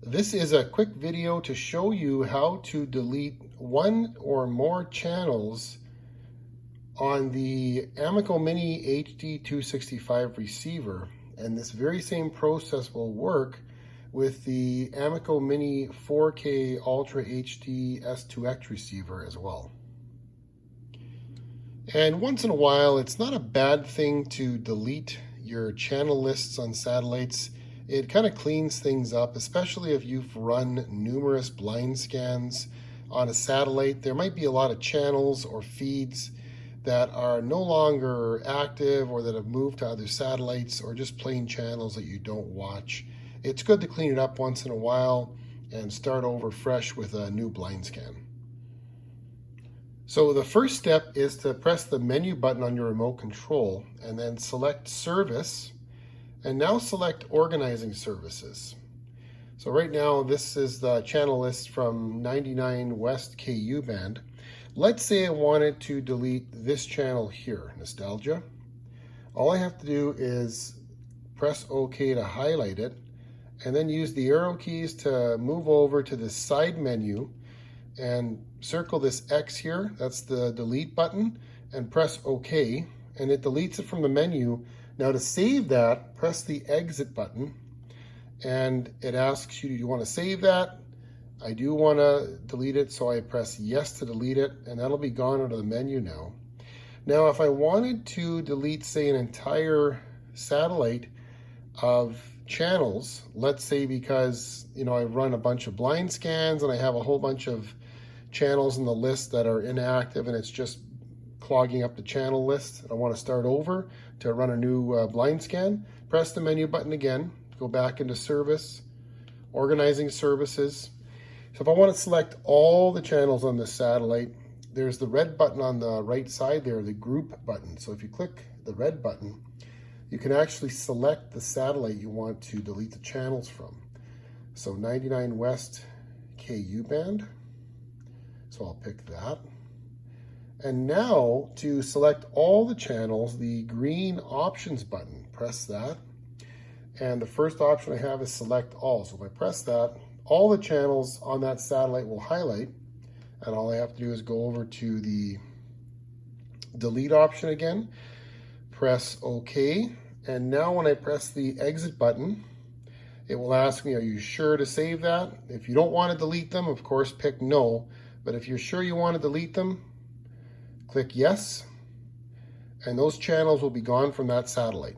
This is a quick video to show you how to delete one or more channels on the Amiko Mini HD265 receiver. And this very same process will work with the Amiko Mini 4K Ultra HD S2X receiver as well. And once in a while, it's not a bad thing to delete your channel lists on satellites. It kind of cleans things up, especially if you've run numerous blind scans on a satellite. There might be a lot of channels or feeds that are no longer active or that have moved to other satellites, or just plain channels that you don't watch. It's good to clean it up once in a while and start over fresh with a new blind scan. So the first step is to press the menu button on your remote control and then select Service, and now select Organizing Services. So right now this is the channel list from 99 West KU band. Let's say I wanted to delete this channel here, Nostalgia. All I have to do is press OK to highlight it, and then use the arrow keys to move over to the side menu and circle this X here, that's the delete button, and press OK, and it deletes it from the menu. Now to save that, press the exit button, and it asks you, do you want to save that? I do want to delete it, so I press yes to delete it, and that'll be gone out of the menu now. Now if I wanted to delete, say, an entire satellite of channels, let's say because I've run a bunch of blind scans and I have a whole bunch of channels in the list that are inactive and it's just clogging up the channel list, I want to start over to run a new blind scan, press the menu button again, go back into Service, Organizing Services. So if I want to select all the channels on this satellite, there's the red button on the right side there, the group button. So if you click the red button, you can actually select the satellite you want to delete the channels from. So 99 West KU band. So I'll pick that. And now to select all the channels, the green options button, press that. And the first option I have is select all. So if I press that, all the channels on that satellite will highlight. And all I have to do is go over to the delete option again, press OK. And now when I press the exit button, it will ask me, are you sure to save that? If you don't want to delete them, of course, pick no. But if you're sure you want to delete them, click yes, and those channels will be gone from that satellite.